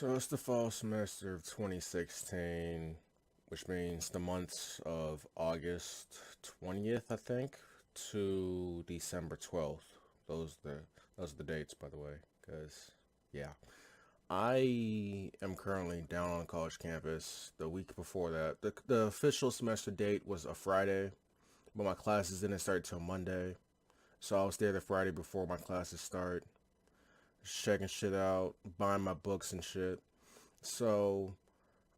So it's the fall semester of 2016, which means the months of August 20th, I think, to December 12th. Those are the dates, by the way, because yeah, I am currently down on college campus. The week before that, the official semester date was a Friday, but my classes didn't start till Monday, so I was there the Friday before my classes start, checking shit out, buying my books and shit. So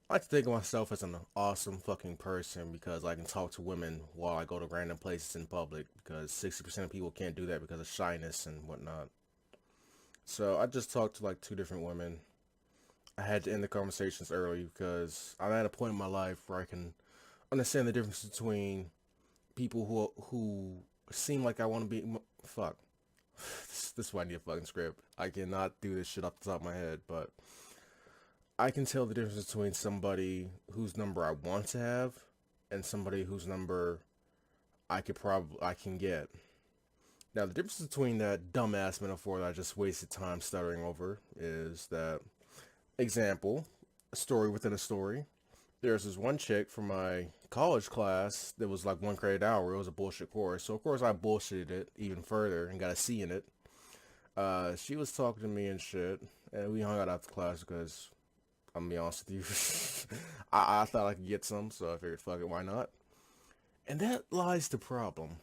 I like to think of myself as an awesome fucking person because I can talk to women while I go to random places in public because 60% of people can't do that because of shyness and whatnot. So I just talked to like two different women. I had to end the conversations early because I'm at a point in my life where I can understand the difference between people who seem like I want to be. Fuck. This is why I need a fucking script. I cannot do this shit off the top of my head, but I can tell the difference between somebody whose number I want to have and somebody whose number I can get. Now the difference between that dumbass metaphor that I just wasted time stuttering over is that example, a story within a story. There's this one chick from my college class that was like one credit hour. It was a bullshit course, so of course I bullshitted it even further and got a C in it. She was talking to me and shit, and we hung out after class because I'm gonna be honest with you. I thought I could get some, so I figured, fuck it, why not? And that lies the problem.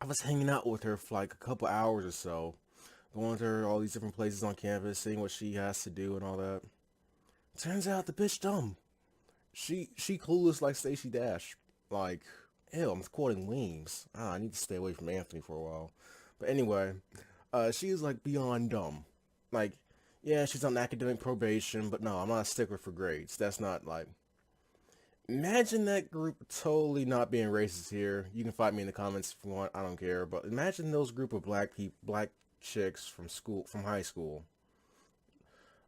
I was hanging out with her for like a couple hours or so, going to her all these different places on campus, seeing what she has to do and all that. Turns out the bitch dumb. She clueless like Stacey Dash. Like, hell, I'm quoting Weems. I need to stay away from Anthony for a while. But anyway, she is like beyond dumb. Like, yeah, she's on academic probation, but no, I'm not a stickler for grades. That's not like. Imagine that group totally not being racist here. You can fight me in the comments if you want. I don't care. But imagine those group of black chicks from high school,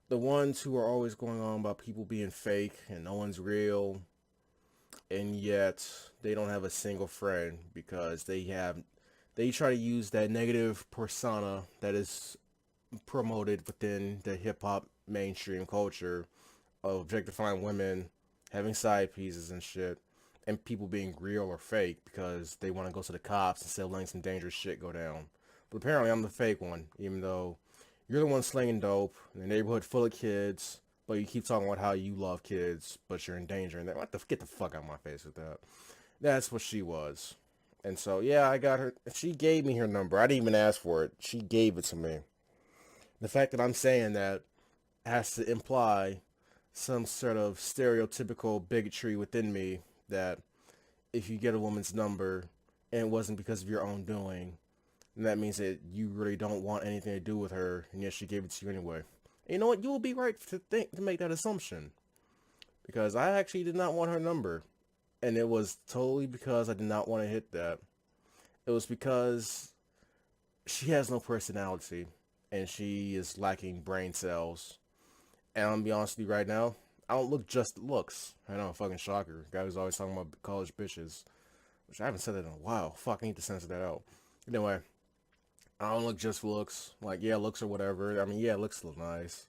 the ones who are always going on about people being fake and no one's real, and yet they don't have a single friend because they try to use that negative persona that is promoted within the hip hop mainstream culture of objectifying women, having side pieces and shit, and people being real or fake because they want to go to the cops instead of letting some dangerous shit go down. But apparently I'm the fake one, even though you're the one slinging dope in a neighborhood full of kids, but you keep talking about how you love kids, but you're endangering them. Get the fuck out of my face with that. That's what she was. And so, yeah, I got her. She gave me her number. I didn't even ask for it. She gave it to me. The fact that I'm saying that has to imply some sort of stereotypical bigotry within me that if you get a woman's number and it wasn't because of your own doing, then that means that you really don't want anything to do with her, and yet she gave it to you anyway. And you know what? You will be right to make that assumption because I actually did not want her number, and it was totally because I did not want to hit that. It was because she has no personality and she is lacking brain cells. And I'm gonna be honest with you right now, I don't look just looks. I know, fucking shocker. Guy who's always talking about college bitches, which I haven't said that in a while. Fuck, I need to censor that out. Anyway, I don't look just looks. Like, yeah, looks or whatever. I mean, yeah, looks look nice.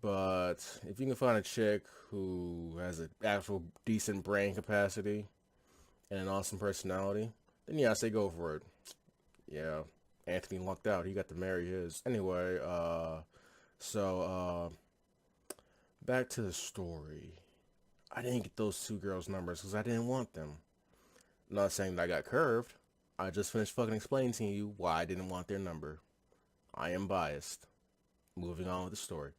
But if you can find a chick who has an actual decent brain capacity and an awesome personality, then yeah, I say go for it. Yeah, Anthony lucked out. He got to marry his. Anyway, so back to the story. I didn't get those two girls' numbers because I didn't want them. I'm not saying that I got curved. I just finished fucking explaining to you why I didn't want their number. I am biased. Moving on with the story.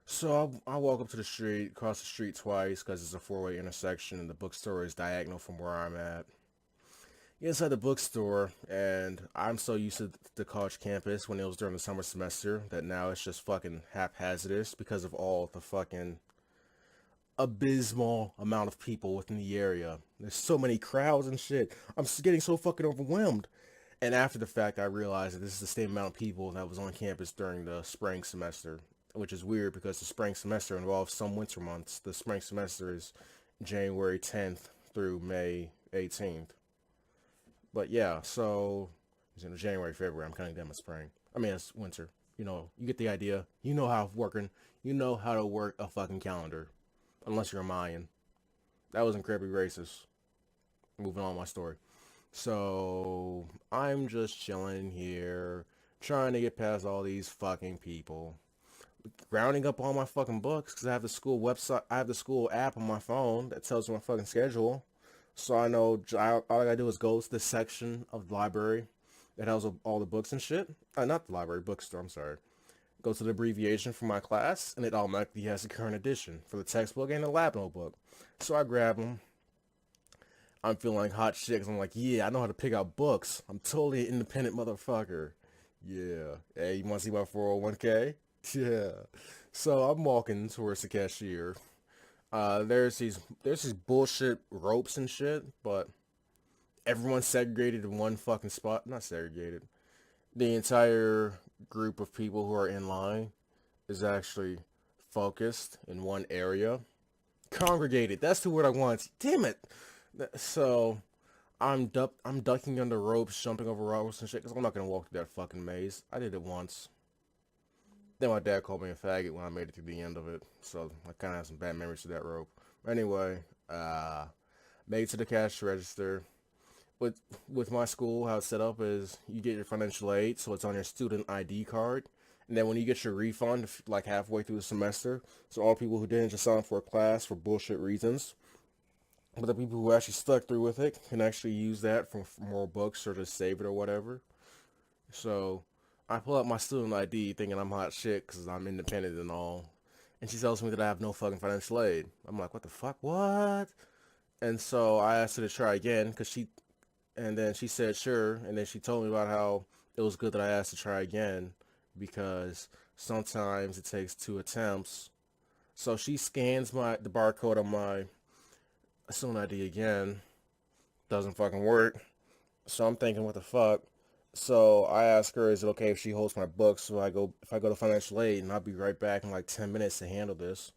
So I walk up to the street, cross the street twice because it's a four-way intersection and the bookstore is diagonal from where I'm at. Get inside the bookstore, and I'm so used to the college campus when it was during the summer semester that now it's just fucking haphazardous because of all the fucking abysmal amount of people within the area. There's so many crowds and shit. I'm just getting so fucking overwhelmed. And after the fact, I realized that this is the same amount of people that was on campus during the spring semester, which is weird because the spring semester involves some winter months. The spring semester is January 10th through May 18th. But yeah, so it's in January, February. I'm counting them as spring. I mean, as winter. you get the idea. You know how it's working. You know how to work a fucking calendar. Unless you're a Mayan. That was incredibly racist. Moving on with my story. So, I'm just chilling here, trying to get past all these fucking people. Rounding up all my fucking books, because I have the school website, I have the school app on my phone that tells me my fucking schedule. So I know all I gotta do is go to the section of the library that has all the books and shit. Not the library, bookstore, I'm sorry. Go to the abbreviation for my class, and it automatically has the current edition for the textbook and the lab notebook. So I grab them. I'm feeling like hot shit 'cause I'm like, yeah, I know how to pick out books. I'm totally an independent motherfucker. Yeah. Hey, you want to see my 401k? Yeah. So I'm walking towards the cashier. There's these bullshit ropes and shit, but everyone's segregated in one fucking spot. Not segregated. The entire group of people who are in line is actually focused in one area. Congregated. That's the word I want. Damn it. So I'm ducking under ropes, jumping over ropes and shit, because I'm not gonna walk through that fucking maze. I did it once. Then my dad called me a faggot when I made it to the end of it, so I kind of have some bad memories of that rope. But anyway, made it to the cash register. With my school, how it's set up is you get your financial aid, so it's on your student ID card. And then when you get your refund, like halfway through the semester, so all people who didn't just sign up for a class for bullshit reasons, but the people who actually stuck through with it can actually use that for more books or just save it or whatever. So I pull out my student ID thinking I'm hot shit because I'm independent and all. And she tells me that I have no fucking financial aid. I'm like, what the fuck? What? And so I asked her to try again and then she said sure. And then she told me about how it was good that I asked to try again because sometimes it takes 2 attempts. So she scans the barcode on my student ID again. Doesn't fucking work. So I'm thinking, what the fuck? So I asked her, is it okay if she holds my books so if I go to financial aid and I'll be right back in like 10 minutes to handle this.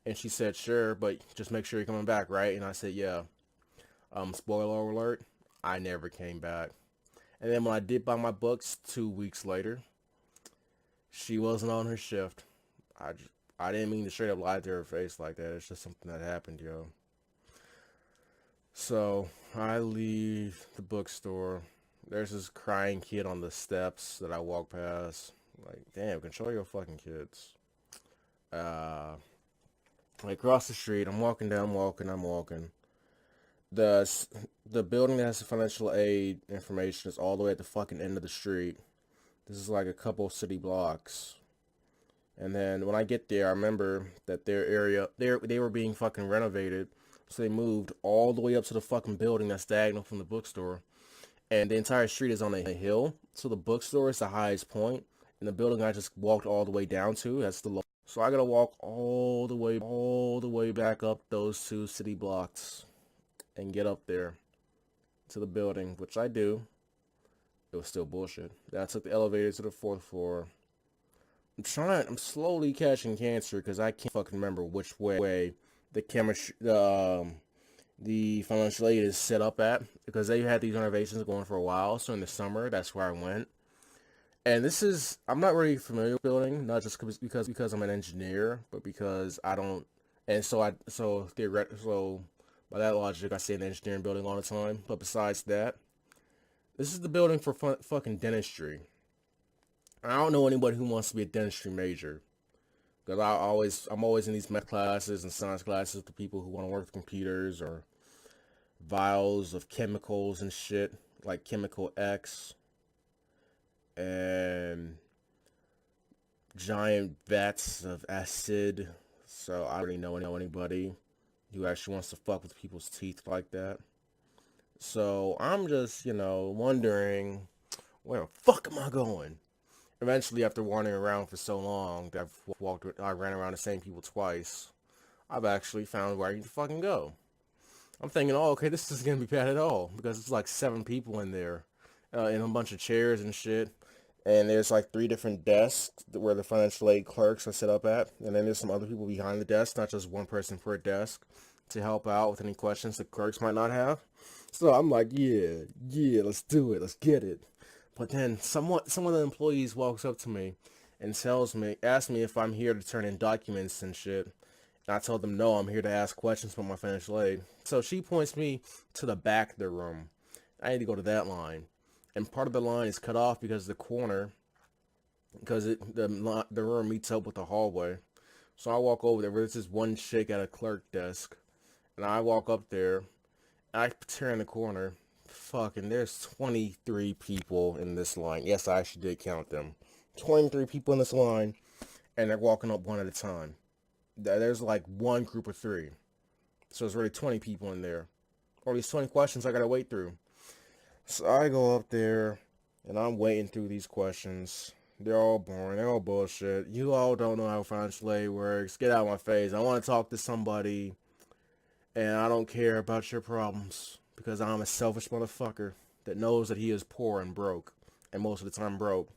And she said, sure, but just make sure you're coming back, right? And I said, yeah. Spoiler alert, I never came back. And then when I did buy my books 2 weeks later, she wasn't on her shift. I didn't mean to straight up lie to her face like that. It's just something that happened, yo. So I leave the bookstore. There's this crying kid on the steps that I walk past. Like, damn, control your fucking kids. Uh, like across the street, I'm walking down, I'm walking. The the building that has the financial aid information is all the way at the fucking end of the street. This is like a couple city blocks. And then when I get there, I remember that their area, they were being fucking renovated. So they moved all the way up to the fucking building that's diagonal from the bookstore. And the entire street is on a hill. So the bookstore is the highest point. And the building I just walked all the way down to, that's the low. So I gotta walk all the way back up those 2 city blocks and get up there to the building, which I do. It was still bullshit. Then I took the elevator to the 4th floor. I'm slowly catching cancer because I can't fucking remember which way the chemistry, the financial aid is set up at, because they had these renovations going for a while. So in the summer, that's where I went. And I'm not really familiar with building, not just because I'm an engineer, but because I don't, and so by that logic, I stay in the engineering building all the time. But besides that, this is the building for fucking dentistry. I don't know anybody who wants to be a dentistry major. Because I'm always in these math classes and science classes with the people who want to work with computers or vials of chemicals and shit, like Chemical X and giant vats of acid. So I don't really know anybody who actually wants to fuck with people's teeth like that. So I'm just, wondering, where the fuck am I going? Eventually, after wandering around for so long that I ran around the same people twice, I've actually found where I need to fucking go. I'm thinking, oh, okay, this isn't gonna be bad at all, because it's like 7 people in there, in a bunch of chairs and shit. And there's like 3 different desks where the financial aid clerks are set up at, and then there's some other people behind the desk, not just one person per desk, to help out with any questions the clerks might not have. So I'm like, yeah, let's do it, let's get it. But then some of the employees walks up to me and asks me if I'm here to turn in documents and shit. And I told them no, I'm here to ask questions about my financial aid. So she points me to the back of the room. I need to go to that line. And part of the line is cut off because the corner, because the room meets up with the hallway. So I walk over there. There's this one chick at a clerk desk. And I walk up there. I turn the corner. Fucking, there's 23 people in this line. Yes, I actually did count them. 23 people in this line. And they're walking up one at a time. There's like one group of three. So there's really 20 people in there. Or these 20 questions I gotta wait through. So I go up there, and I'm waiting through these questions. They're all boring. They're all bullshit. You all don't know how financial aid works. Get out of my face. I want to talk to somebody, and I don't care about your problems, because I'm a selfish motherfucker that knows that he is poor and broke, and most of the time broke.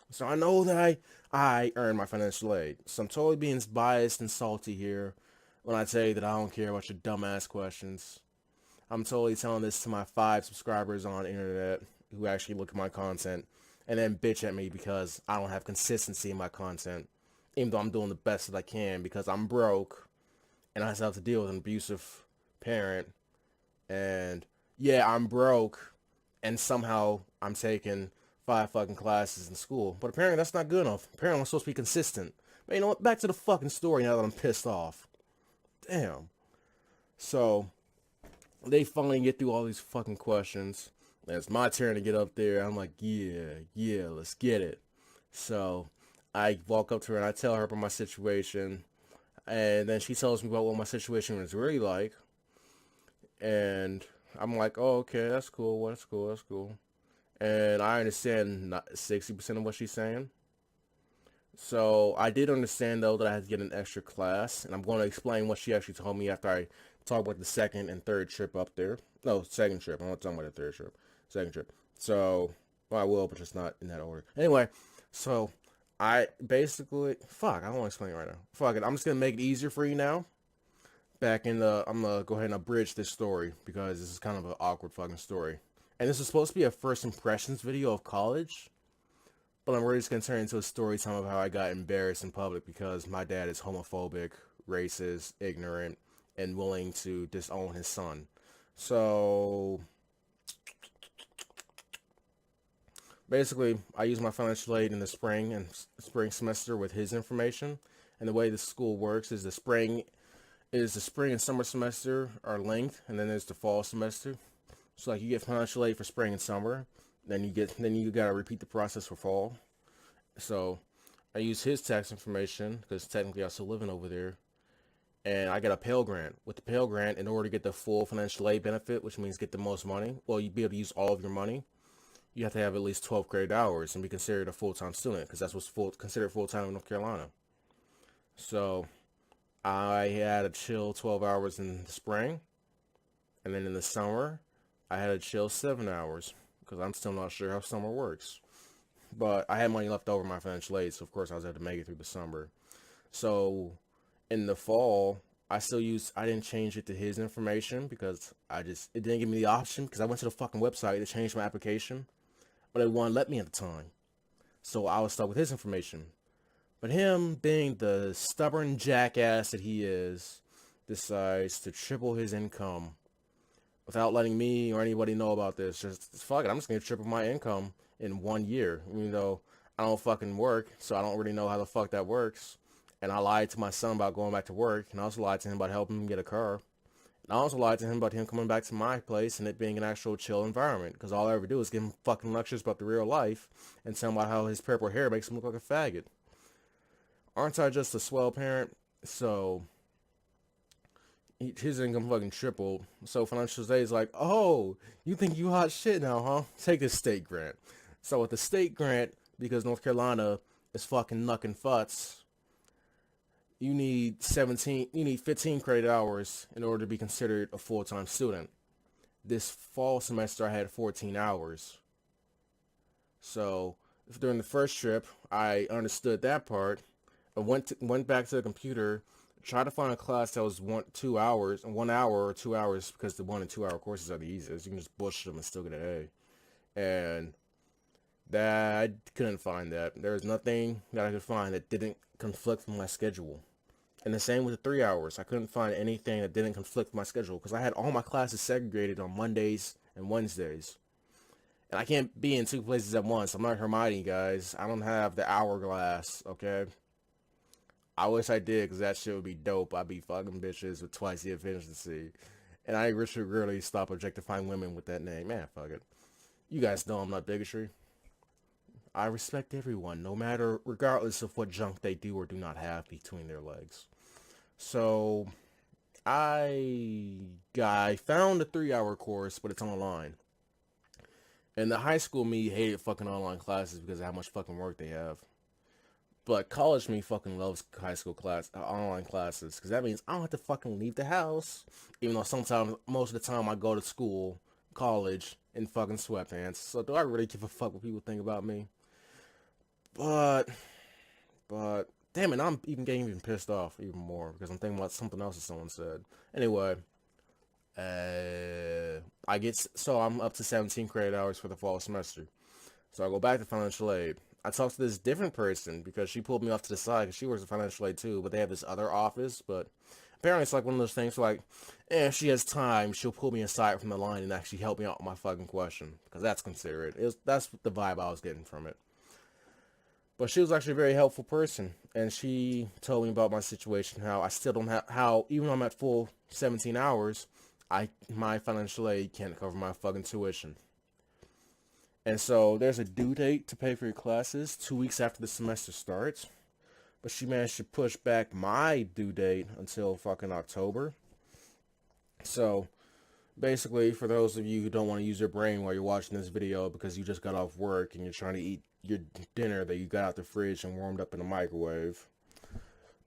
So I know that I earn my financial aid. So I'm totally being biased and salty here when I say that I don't care about your dumbass questions. I'm totally telling this to my 5 subscribers on the internet who actually look at my content and then bitch at me because I don't have consistency in my content, even though I'm doing the best that I can because I'm broke and I still have to deal with an abusive parent. And yeah, I'm broke and somehow I'm taking 5 fucking classes in school. But apparently that's not good enough. Apparently I'm supposed to be consistent. But you know what? Back to the fucking story now that I'm pissed off. Damn. So they finally get through all these fucking questions. And it's my turn to get up there. I'm like, yeah, let's get it. So I walk up to her and I tell her about my situation. And then she tells me about what my situation was really like. And I'm like, oh, okay, that's cool. That's cool. And I understand 60% of what she's saying. So I did understand, though, that I had to get an extra class. And I'm going to explain what she actually told me after I talk about the second and third trip up there. No, second trip. I'm not talking about the third trip. Second trip. So, well, I will, but just not in that order. Anyway, so I basically, I don't want to explain it right now. Fuck it, I'm just going to make it easier for you now. I'm going to go ahead and abridge this story because this is kind of an awkward fucking story. And this is supposed to be a first impressions video of college. But I'm really just going to turn into a story time of how I got embarrassed in public because my dad is homophobic, racist, ignorant, and willing to disown his son. So basically, I use my financial aid in the spring and spring semester with his information. And the way the school works is the spring and summer semester are linked, and then there's the fall semester. So like you get financial aid for spring and summer, then you gotta repeat the process for fall. So I use his tax information because technically I'm still living over there. And I get a Pell Grant. With the Pell Grant, in order to get the full financial aid benefit, which means get the most money, well, you'd be able to use all of your money. You have to have at least 12 credit hours and be considered a full-time student because that's what's considered full-time in North Carolina. So I had a chill 12 hours in the spring. And then in the summer, I had a chill 7 hours because I'm still not sure how summer works. But I had money left over in my financial aid, so of course I was able to make it through the summer. So in the fall, I didn't change it to his information because it didn't give me the option because I went to the fucking website to change my application, but it wouldn't let me at the time. So I was stuck with his information. But him, being the stubborn jackass that he is, decides to triple his income without letting me or anybody know about this. Just fuck it, I'm just gonna triple my income in 1 year, even though I don't fucking work, so I don't really know how the fuck that works. And I lied to my son about going back to work, and I also lied to him about helping him get a car. And I also lied to him about him coming back to my place and it being an actual chill environment, because all I ever do is give him fucking lectures about the real life and tell him about how his purple hair makes him look like a faggot. Aren't I just a swell parent? So his income fucking tripled. So financial aid is like, oh, you think you hot shit now, huh? Take this state grant. So with the state grant, because North Carolina is fucking knuckin' futs, you need 15 credit hours in order to be considered a full-time student. This fall semester I had 14 hours. So during the first trip, I understood that part. I went back to the computer, tried to find a class that was 1 hour or 2 hours, because the 1 and 2 hour courses are the easiest. You can just bullshit them and still get an A. And That I couldn't find that. There was nothing that I could find that didn't conflict with my schedule. And the same with the 3 hours. I couldn't find anything that didn't conflict with my schedule because I had all my classes segregated on Mondays and Wednesdays. And I can't be in two places at once. I'm not Hermione, guys. I don't have the hourglass, okay? I wish I did because that shit would be dope. I'd be fucking bitches with twice the efficiency. And I should really stop objectifying women with that name. Man, fuck it. You guys know I'm not bigotry. I respect everyone, no matter, regardless of what junk they do or do not have between their legs. So, I found a 3 hour course, but it's online. And the high school me hated fucking online classes because of how much fucking work they have. But college me fucking loves high school online classes because that means I don't have to fucking leave the house. Even though sometimes, most of the time I go to school, college, in fucking sweatpants. So do I really give a fuck what people think about me? But, damn it, I'm even getting even pissed off even more because I'm thinking about something else that someone said. Anyway, so I'm up to 17 credit hours for the fall semester. So I go back to financial aid. I talked to this different person because she pulled me off to the side because she works at financial aid too, but they have this other office, but apparently it's like one of those things where, like, if she has time, she'll pull me aside from the line and actually help me out with my fucking question because that's considerate. That's the vibe I was getting from it. But she was actually a very helpful person, and she told me about my situation, how I still don't have, how even though I'm at full 17 hours, my financial aid can't cover my fucking tuition. And so there's a due date to pay for your classes 2 weeks after the semester starts. But she managed to push back my due date until fucking October. So basically, for those of you who don't want to use your brain while you're watching this video because you just got off work and you're trying to eat your dinner that you got out the fridge and warmed up in the microwave,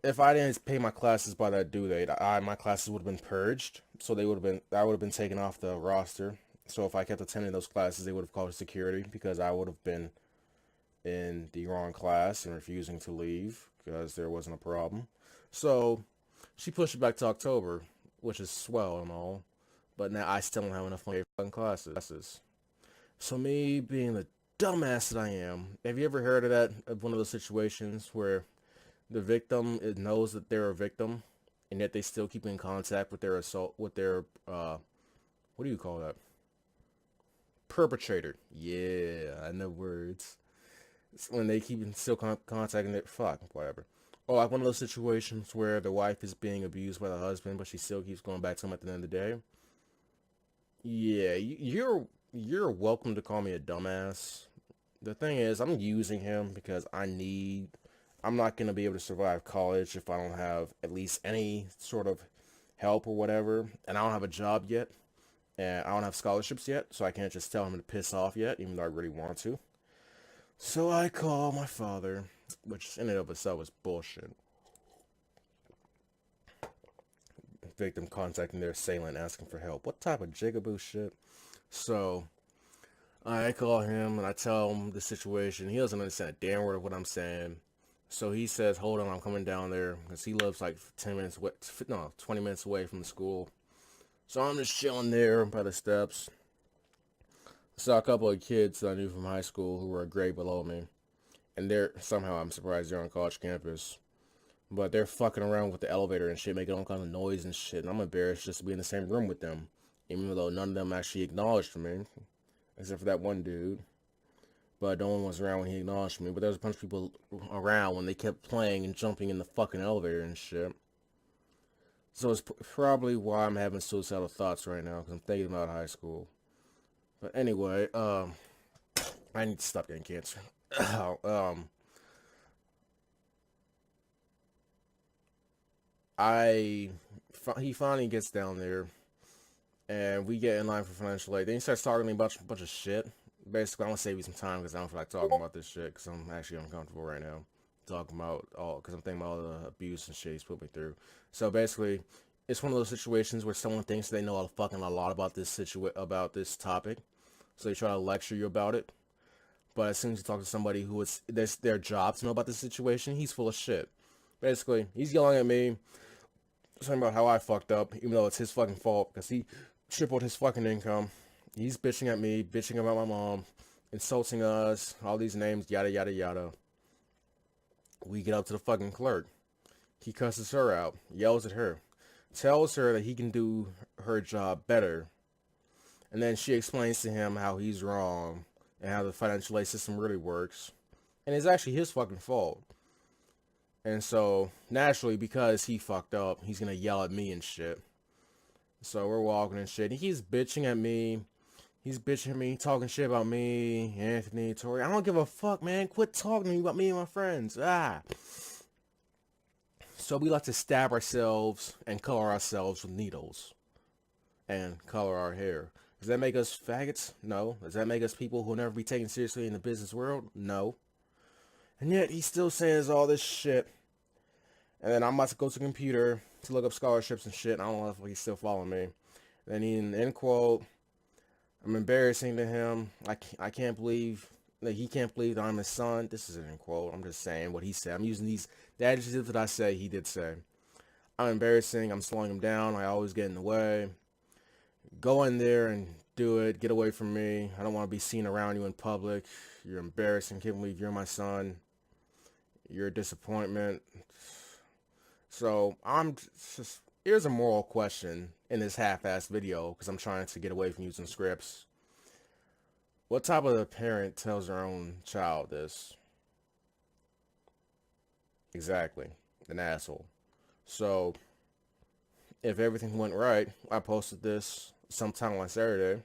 if I didn't pay my classes by that due date, my classes would have been purged. So I would have been taken off the roster. So if I kept attending those classes, they would have called security because I would have been in the wrong class and refusing to leave because there wasn't a problem. So she pushed it back to October, which is swell and all, but now I still don't have enough money for classes. So me being the dumbass that I am, have you ever heard of one of those situations where the victim knows that they're a victim and yet they still keep in contact with their what do you call that? Perpetrator. Yeah, I know words. It's when they keep still contacting it, fuck, whatever. Or like one of those situations where the wife is being abused by the husband, but she still keeps going back to him at the end of the day. Yeah, you're welcome to call me a dumbass. The thing is, I'm using him because I'm not gonna be able to survive college if I don't have at least any sort of help or whatever, and I don't have a job yet, and I don't have scholarships yet, so I can't just tell him to piss off yet, even though I really want to. So I call my father, which in and of itself is bullshit. Victim contacting their assailant asking for help. What type of jigaboo shit? So I call him and I tell him the situation. He doesn't understand a damn word of what I'm saying. So he says, hold on, I'm coming down there because he lives like 20 minutes away from the school. So I'm just chilling there by the steps. Saw a couple of kids that I knew from high school who were a grade below me. And I'm surprised they're on college campus. But they're fucking around with the elevator and shit, making all kinds of noise and shit. And I'm embarrassed just to be in the same room with them. Even though none of them actually acknowledged me. Except for that one dude. But no one was around when he acknowledged me. But there was a bunch of people around when they kept playing and jumping in the fucking elevator and shit. So it's probably why I'm having suicidal thoughts right now. Because I'm thinking about high school. But anyway, I need to stop getting cancer. He finally gets down there, and we get in line for financial aid. Then he starts talking to me about a bunch of shit. Basically, I want to save you some time because I don't feel like talking about this shit because I'm actually uncomfortable right now. Talking about because I'm thinking about all the abuse and shit he's put me through. So basically, it's one of those situations where someone thinks they know a lot about about this topic, so they try to lecture you about it. But as soon as you talk to somebody who it's their job to know about the situation, he's full of shit. Basically, he's yelling at me, talking about how I fucked up, even though it's his fucking fault because he tripled his fucking income. He's bitching at me, bitching about my mom, insulting us, all these names, yada, yada, yada. We get up to the fucking clerk. He cusses her out, yells at her, tells her that he can do her job better. And then she explains to him how he's wrong and how the financial aid system really works. And it's actually his fucking fault. And so, naturally, because he fucked up, he's gonna yell at me and shit. So we're walking and shit. He's bitching at me. He's bitching at me, talking shit about me, Anthony, Tori. I don't give a fuck, man. Quit talking to me about me and my friends. So we like to stab ourselves and color ourselves with needles. And color our hair. Does that make us faggots? No. Does that make us people who will never be taken seriously in the business world? No. And yet he still says all this shit. And then I'm about to go to the computer to look up scholarships and shit. I don't know if he's still following me. Then he, end quote, I'm embarrassing to him. I can't believe that he can't believe that I'm his son. This is an end quote. I'm just saying what he said. I'm using the adjectives that I say he did say. I'm embarrassing. I'm slowing him down. I always get in the way. Go in there and do it. Get away from me. I don't want to be seen around you in public. You're embarrassing. Can't believe you're my son. You're a disappointment. So I'm just, here's a moral question in this half-assed video because I'm trying to get away from using scripts. What type of a parent tells their own child this? Exactly, an asshole. So if everything went right, I posted this sometime on Saturday.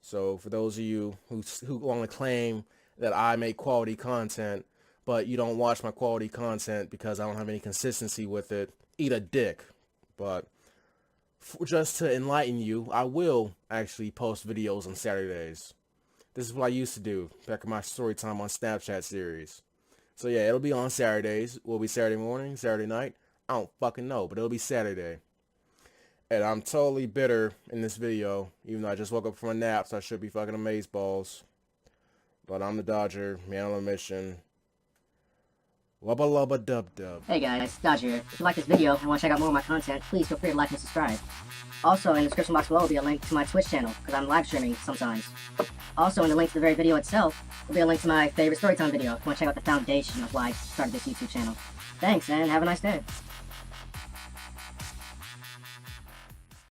So for those of you who want to claim that I make quality content, but you don't watch my quality content because I don't have any consistency with it, eat a dick. But just to enlighten you, I will actually post videos on Saturdays. This is what I used to do back in my Storytime on Snapchat series. So yeah, it'll be on Saturdays. Will it be Saturday morning, Saturday night? I don't fucking know, but it'll be Saturday. And I'm totally bitter in this video, even though I just woke up from a nap, so I should be fucking amazeballs. But I'm the Dodger, man on a mission. Lubba lubba dub dub. Hey guys, Dodger here. If you like this video and want to check out more of my content, please feel free to like and subscribe. Also, in the description box below will be a link to my Twitch channel, because I'm live streaming sometimes. Also, in the link to the very video itself, will be a link to my favorite Storytime video if you want to check out the foundation of why I started this YouTube channel. Thanks, and have a nice day.